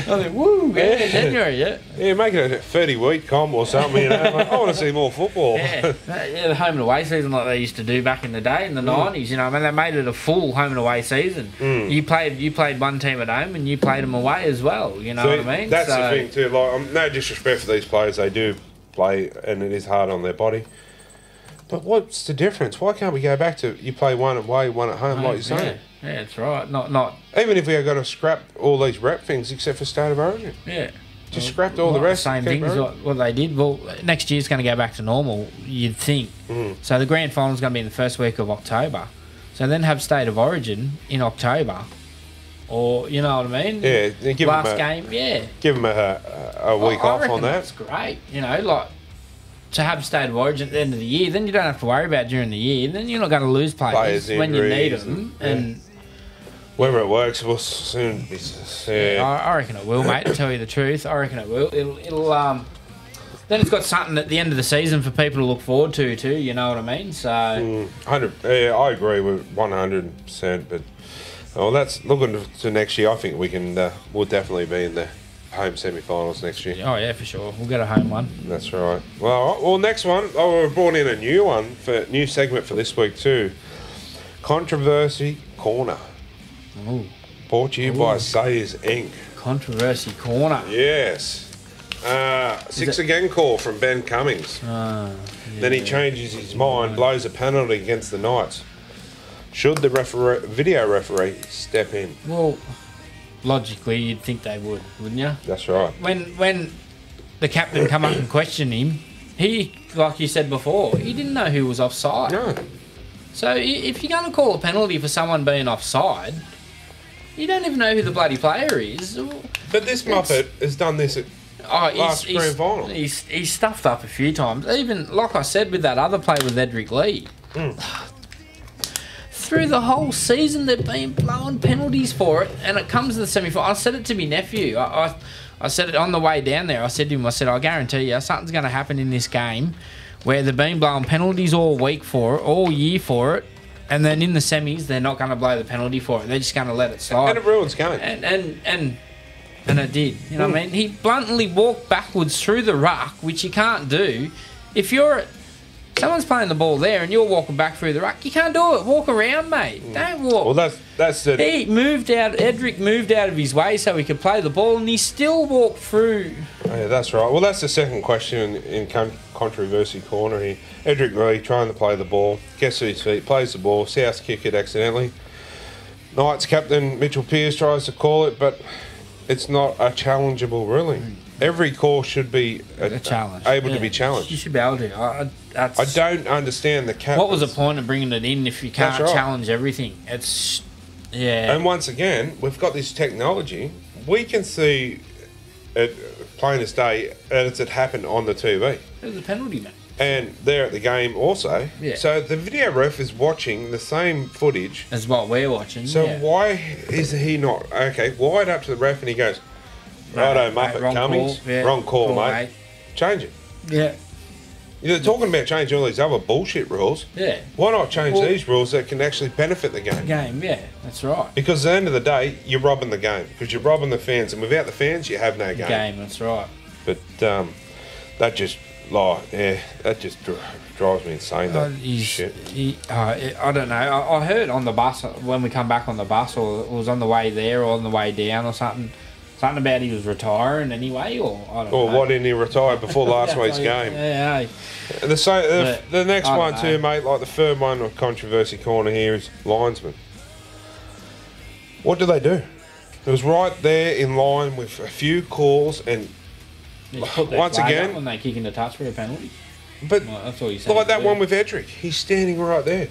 think, woo, January, Yeah, make it a 30-week comp or something, I want to see more football. The home and away season like they used to do back in the day, in the 90s, they made it a full home and away season. You played one team at home and you played them away as well, you know what I mean? That's the thing too, like, no disrespect for these players, they do play and it is hard on their body. But what's the difference? Why can't we go back to you play one away, one at home, like you're saying? Yeah, that's right. Not even if we are going to scrap all these rep things except for State of Origin. Yeah. Just scrapped all the rest. Same things what they did. Well, next year's going to go back to normal, you'd think. So the grand final's going to be in the first week of October. So then have State of Origin in October. Or, you know what I mean? Yeah. Give Last game, Give them a week off on that. That's great. Like, to have State of Origin at the end of the year, then you don't have to worry about during the year. Then you're not going to lose players when you need them. And whether it works, we'll soon be. I reckon it will, mate. To tell you the truth, I reckon it will. It'll then it's got something at the end of the season for people to look forward to too. You know what I mean? So, I agree with 100%. But that's looking to next year. I think we can. We'll definitely be in the home semi-finals next year. Oh yeah, for sure. We'll get a home one. That's right. Well, next one. We brought in a new segment for this week too. Controversy Corner. Ooh. Brought to you by Sayers Inc. Controversy Corner. Yes. Six again call from Ben Cummings. Then he changes his mind, blows a penalty against the Knights. Should the video referee step in? Well, logically, you'd think they would, wouldn't you? That's right. When the captain come up and questioned him, he, like you said before, he didn't know who was offside. No. So if you're going to call a penalty for someone being offside, you don't even know who the bloody player is. But this Muppet has done this at last grand final. He's stuffed up a few times. Even, like I said, with that other play with Edric Lee. Through the whole season, they've been blowing penalties for it, and it comes to the semi-final. I said it to my nephew. I said it on the way down there. I said to him, I guarantee you, something's going to happen in this game where they've been blowing penalties all week for it, all year for it, and then in the semis, they're not going to blow the penalty for it. They're just going to let it slide. And it ruins game. And it did. You know what I mean? He bluntly walked backwards through the ruck, which you can't do. If someone's playing the ball there and you're walking back through the ruck, you can't do it. Walk around, mate. Don't walk. Well, that's it. Edric moved out of his way so he could play the ball, and he still walked through. Oh, yeah, that's right. Well, that's the second question in Controversy Corner here. Edric Lee trying to play the ball, gets to his feet, plays the ball, South kick it accidentally. Knights captain Mitchell Pearce tries to call it, but it's not a challengeable ruling. Every call should be able to be challenged. You should be able to. I don't understand the cap. What was the point of bringing it in if you can't challenge everything? And once again, we've got this technology. We can see it plain as day as it happened on the TV. It was a penalty, man. And they're at the game also. Yeah. So the video ref is watching the same footage as what we're watching. So why is he not wide up to the ref and he goes, righto, Muppet Cummings. Wrong call, mate. Change it. Yeah. You're talking about changing all these other bullshit rules. Yeah. Why not change these rules that can actually benefit the game? That's right. Because at the end of the day, you're robbing the game. Because you're robbing the fans. And without the fans, you have no game. That's right. But that just drives me insane. That shit. I don't know. I heard on the bus when we come back on the bus, or it was on the way there or on the way down or something. Something about he was retiring anyway, or I don't know. Or why didn't he retire before last week's game? Yeah. The next one too, mate. Like the third one of controversy corner here is linesman. What do they do? It was right there in line with a few calls, and once again, when they kick in the touch for a penalty. But that's all you say. Like that one with Edric, he's standing right there.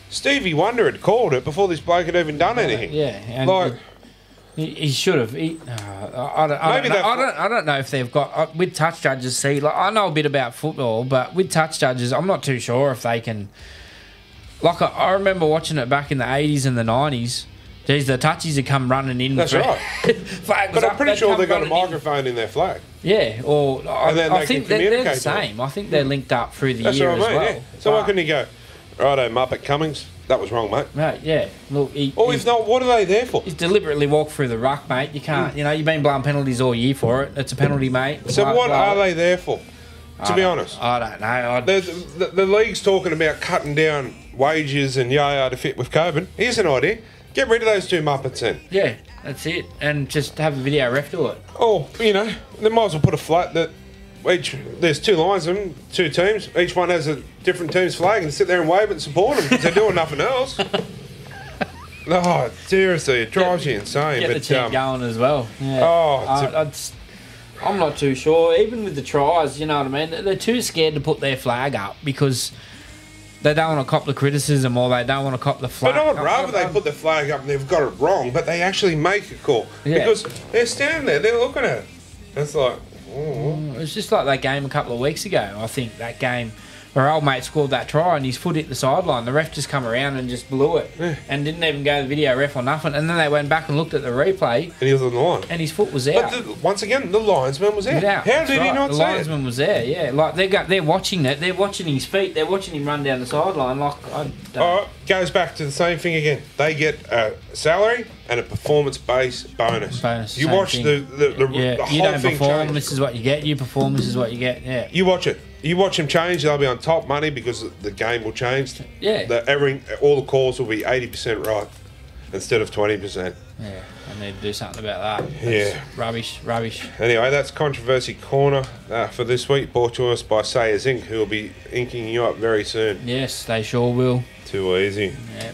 Stevie Wonder had called it before this bloke had even done anything. Yeah, and he should have. I don't know if they've got with touch judges. See, like I know a bit about football, but with touch judges, I'm not too sure if they can. Like I remember watching it back in the 80s and the 90s. Geez, the touchies would come running in. That's right. But I'm pretty sure they've got a microphone in their flag. Yeah, or I think they're the same. I think they're linked up through the year as well. Yeah. So why couldn't he go, righto, Muppet Cummings, that was wrong, mate. Right, yeah. Look, if not, what are they there for? He's deliberately walked through the ruck, mate. You can't, you've been blowing penalties all year for it. It's a penalty, mate. So what are they there for, to be honest? I don't know. The league's talking about cutting down wages and to fit with COVID. Here's an idea. Get rid of those two Muppets then. Yeah, that's it. And just have a video ref do it. Oh, they might as well put a flat that there's two lines of them, two teams. Each one has a different team's flag and sit there and wave it and support them because they're doing nothing else. Seriously, it drives you insane. Get the team going as well. Yeah. I'm not too sure. Even with the tries, you know what I mean? They're too scared to put their flag up because they don't want to cop the criticism or they don't want to cop the flag. But I'd rather they put the flag up and they've got it wrong, but they actually make a call. Yeah. Because they're standing there, they're looking at it. It's like, it's just like that game a couple of weeks ago. I think that game where old mate scored that try and his foot hit the sideline. The ref just come around and just blew it and didn't even go to the video ref or nothing. And then they went back and looked at the replay. And he was on the line. And his foot was out. But once again, the linesman was out. How did he not see it? The linesman was there, yeah. Like they're watching it. They're watching his feet. They're watching him run down the sideline. All right, goes back to the same thing again. They get a salary and a performance-based bonus. You watch the whole thing. You don't perform, this is what you get. You perform, this is what you get. Yeah. You watch it. You watch them change, they'll be on top money because the game will change. Yeah. All the calls will be 80% right instead of 20%. Yeah, I need to do something about that. That's rubbish. Anyway, that's Controversy Corner for this week, brought to us by Sayers Inc., who will be inking you up very soon. Yes, they sure will. Too easy. Yeah.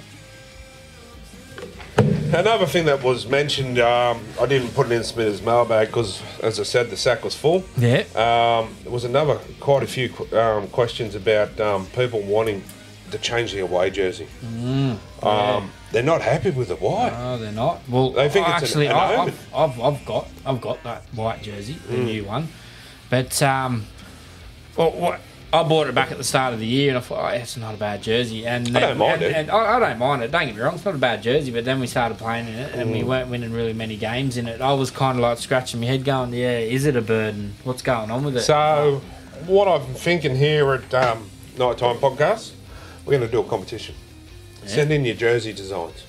Another thing that was mentioned, I didn't put it in Smith's mailbag because, as I said, the sack was full. Yeah. There was quite a few questions about people wanting to change their away jersey. They're not happy with the white. No, they're not. Well, they think it's an omen. I've got that white jersey, the new one, but I bought it back at the start of the year and I thought, it's not a bad jersey. And I don't mind it. And I don't mind it, don't get me wrong, it's not a bad jersey, but then we started playing in it and we weren't winning really many games in it. I was kind of like scratching my head going, is it a burden? What's going on with it? So, what I'm thinking here at Nighttime Podcast, we're going to do a competition. Yeah. Send in your jersey designs,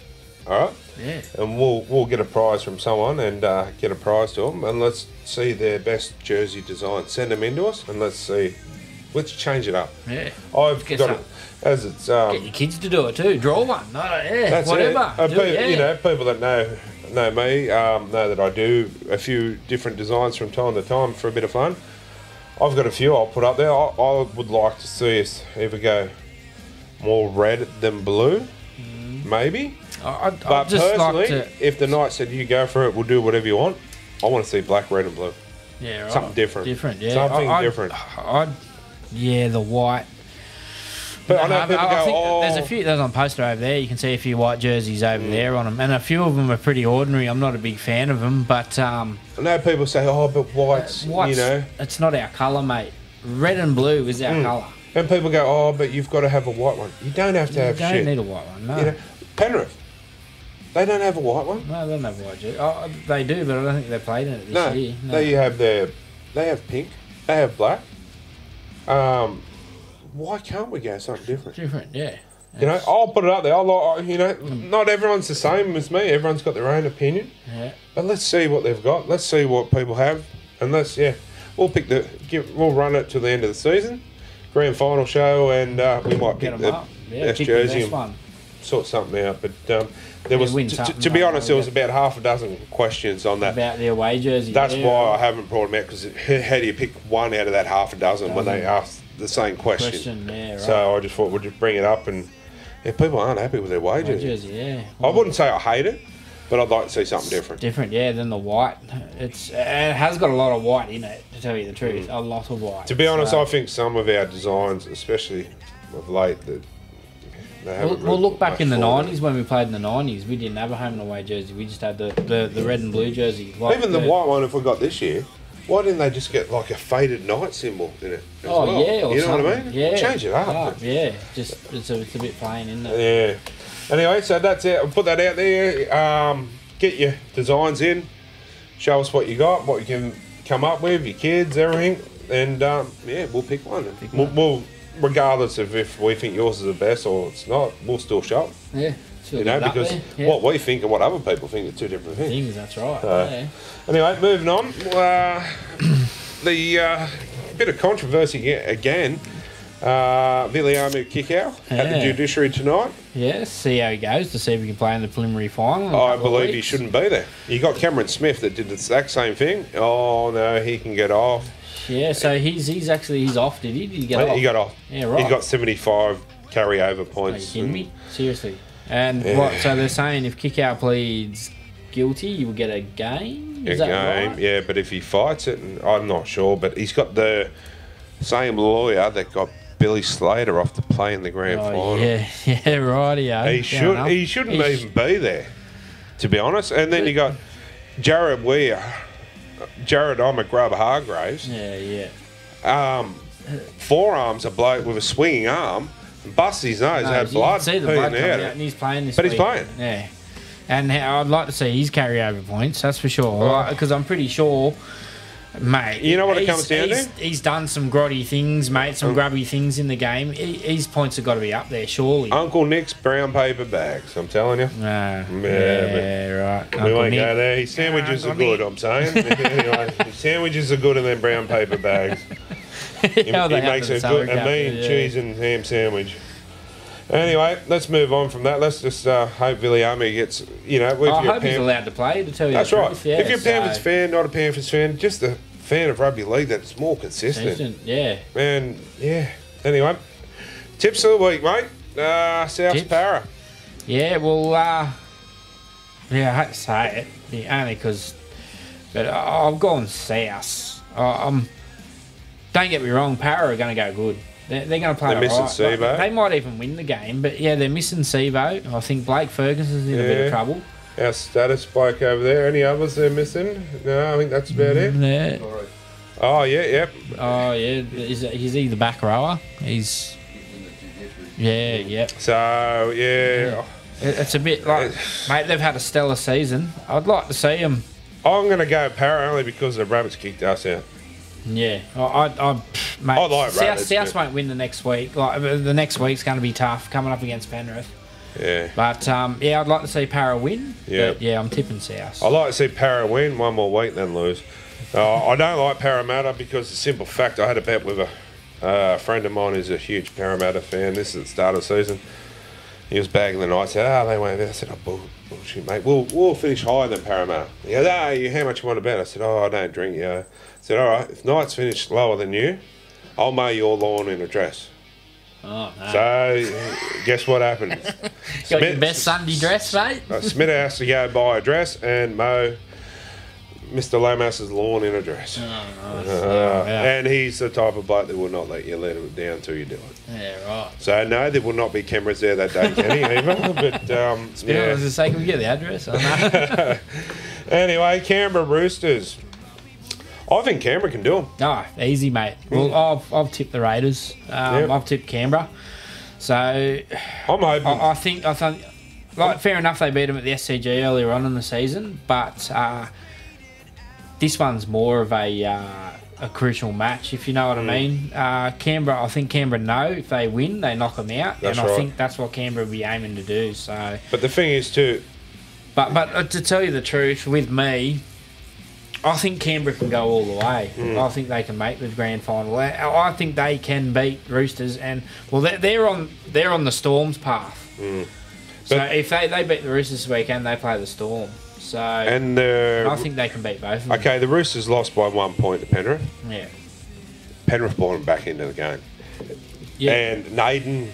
all right? Yeah. And we'll get a prize from someone and get a prize to them, and let's see their best jersey design. Send them in to us and let's see. Let's change it up. Yeah. I've got it as it's. Get your kids to do it too. Draw one. That's whatever. People that know me know that I do a few different designs from time to time for a bit of fun. I've got a few I'll put up there. I would like to see us either go more red than blue, maybe. I'd but just personally, like to... if the Knights said you go for it, we'll do whatever you want. I want to see black, red, and blue. Yeah, right. Something different. Yeah. Something different. The white. But I know people I think there's a few. There's on poster over there. You can see a few white jerseys over there on them, and a few of them are pretty ordinary. I'm not a big fan of them, but I know people say, but white's it's not our colour, mate. Red and blue is our colour. And people go, but you've got to have a white one. You don't have to have shit. You don't need a white one. No. Penrith, they don't have a white one. No, they don't have a white jersey. They do, but I don't think they played in it this year. No. They have pink. They have black. Why can't we go something different? Different, yeah. I'll put it up there. Not everyone's the same as me. Everyone's got their own opinion. Yeah. But let's see what they've got. Let's see what people have, and we'll run it to the end of the season, grand final show, and we might pick the best jersey and sort something out. But there was, to be honest, there was about half a dozen questions on that about the away jersey. That's why I haven't brought them out, because how do you pick one out of that half a dozen when they ask the same question? Yeah, right. So I just thought we'd just bring it up, and if people aren't happy with their away jersey, yeah. I wouldn't say I hate it, but I'd like to see something different. Than the white. It has got a lot of white in it, to tell you the truth. A lot of white. To be honest, I think some of our designs, especially of late, that we'll look back in the 90s when we played in the 90s. We didn't have a home and away jersey. We just had the red and blue jersey. Even the white one, if we got this year, why didn't they just get like a faded knight symbol in it? Or you know something. What I mean? Yeah, change it up. Just it's a bit plain, isn't it? Yeah. Anyway, so that's it. I'll put that out there. Get your designs in. Show us what you got, what you can come up with, your kids, everything, and we'll pick one. We'll regardless of if we think yours is the best or it's not, we'll still show it. Yeah. Because what we think and what other people think are two different things. That's right. Anyway, moving on. The bit of controversy again. Viliame kick out at the judiciary tonight. Yeah, see how he goes to see if he can play in the preliminary final. I believe he shouldn't be there. You got Cameron Smith that did the exact same thing. Oh no, he can get off. Yeah, so he's off. Did he get off? He got off. Yeah, right. He got 75 carryover points. Are you kidding me? Seriously. And what? So they're saying if Kickout pleads guilty, you will get a game. Is that right? Yeah. But if he fights it, and I'm not sure. But he's got the same lawyer that got Billy Slater off to play in the grand final. Yeah, right. Yeah, he shouldn't even be there, to be honest. And then you got Jared McGrubb Hargraves. Yeah. Forearms a bloke with a swinging arm. Bust his nose, had blood. See the blood coming out, and he's playing this week. He's playing. Yeah. And I'd like to see his carryover points, that's for sure. Because I'm pretty sure, mate. You know what it comes down to? He's done some grotty things, mate, some grubby things in the game. His points have got to be up there, surely. Uncle Nick's brown paper bags, I'm telling you. Right. We won't go there. His sandwiches are good, I'm saying. Anyway, his sandwiches are good in them brown paper bags. He makes a good mean cheese and ham sandwich. Anyway, let's move on from that. Let's just hope Viliame gets, I hope he's allowed to play, to tell you that's the right. truth. Yeah, if you're a Panthers fan, not a Panthers fan, just a fan of rugby league that's more consistent. Yeah. And, anyway, tips of the week, mate. South Para. Yeah, well, I hate to say it, only because, but I've gone South. Don't get me wrong, Para are going to go good. They're going to play. They're missing Sevo. They might even win the game, but they're missing Sevo. I think Blake Ferguson's in a bit of trouble. Our status bloke over there. Any others they're missing? No, I think that's about it. Yeah. Oh yeah, yep. Oh yeah, he's the back rower. He's So it's a bit like, mate, they've had a stellar season. I'd like to see them. I'm going to go Para only because the Rabbits kicked us out. Yeah, mate, I like Rabbits. South won't win the next week. Like the next week's going to be tough coming up against Penrith. Yeah. But I'd like to see Para win. Yeah. But, I'm tipping South. I like to see Para win one more week then lose. I don't like Parramatta because the simple fact I had a bet with a friend of mine who's a huge Parramatta fan. This is the start of the season. He was bagging the night. Said, they won't bet. I said, bullshit, mate. We'll finish higher than Parramatta. He goes, how much you want to bet? I said, I don't drink. I said, all right, if Knights finish lower than you, I'll mow your lawn in a dress. Oh, no. So, guess what happened? Got your best Sunday dress, mate? Smith has to go buy a dress and mow Mr. Lamas's lawn in a dress. Oh, nice. And he's the type of bloke that will not let it down till you do it. Yeah, right. So, no, there will not be cameras there that day, Kenny, either. But, I was going to say, can we get the address? Anyway, Canberra Roosters. I think Canberra can do them. Oh, easy, mate. Well, I've tipped the Raiders. I've tipped Canberra. So I'm hoping. I think, like, fair enough, they beat them at the SCG earlier on in the season, but this one's more of a crucial match, if you know what I mean. Canberra, I think Canberra know if they win, they knock them out, I think that's what Canberra will be aiming to do. So, but the thing is too. But to tell you the truth, with me, I think Canberra can go all the way. I think they can make the grand final. I think they can beat Roosters, and well, they're on the Storm's path. So if they beat the Roosters this weekend, they play the Storm. So I think they can beat both of them. Okay, the Roosters lost by 1 point to Penrith. Yeah. Penrith brought them back into the game. Yeah. And Naden,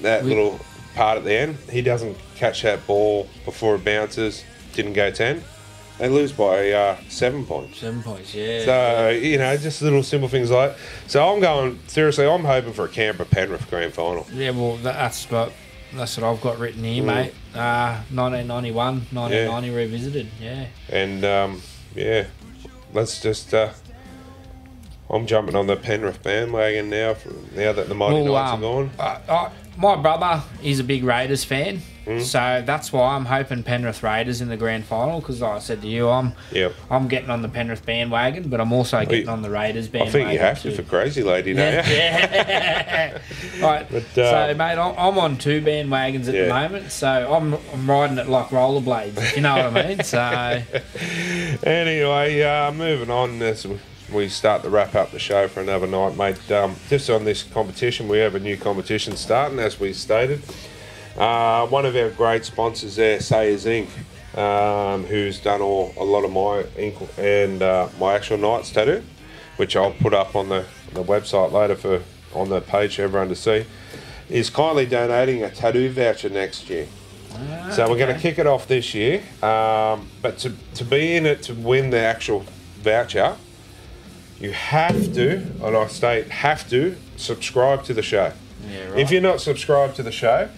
that little part at the end, he doesn't catch that ball before it bounces, didn't go 10. They lose by 7 points. 7 points, yeah. So, you know, just little simple things like that. So I'm hoping for a Canberra-Penrith grand final. Yeah, well, that's what I've got written here, mate. 1991, 1990 revisited, yeah. And, let's just... I'm jumping on the Penrith bandwagon now that the Mighty Knights are gone. My brother is a big Raiders fan, so that's why I'm hoping Penrith Raiders in the grand final, because like I said to you, I'm getting on the Penrith bandwagon, but I'm also getting on the Raiders bandwagon. I think you have to for Crazy Lady, don't you? Yeah. Right, so mate, I'm on 2 bandwagons at the moment, so I'm riding it like rollerblades, if you know what I mean. So anyway, moving on as we start to wrap up the show for another night, mate. Just on this competition, we have a new competition starting, as we stated. One of our great sponsors there, Sayers Inc., who's done a lot of my ink and my actual Knights tattoo, which I'll put up on the website later on the page for everyone to see, is kindly donating a tattoo voucher next year. So we're going to kick it off this year, but to be in it to win the actual voucher, you have to, and I state have to, subscribe to the show. Yeah, right. If you're not subscribed to the show,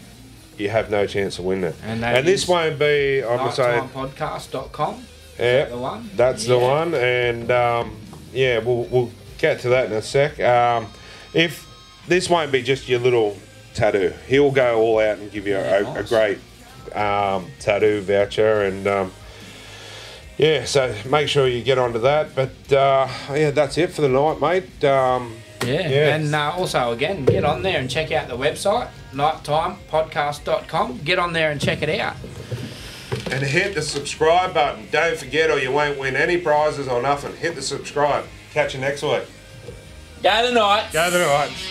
you have no chance of winning it. And this won't be, I'm going to say... Knighttimepodcast.com. Yeah, the one? That's the one. And we'll get to that in a sec. If this won't be just your little tattoo, he'll go all out and give you a great tattoo voucher. And so make sure you get onto that. But that's it for the night, mate. And also, again, get on there and check out the website, Knighttimepodcast.com. Get on there and check it out. And hit the subscribe button. Don't forget, or you won't win any prizes or nothing. Hit the subscribe. Catch you next week. Go the Knights. Go the Knights.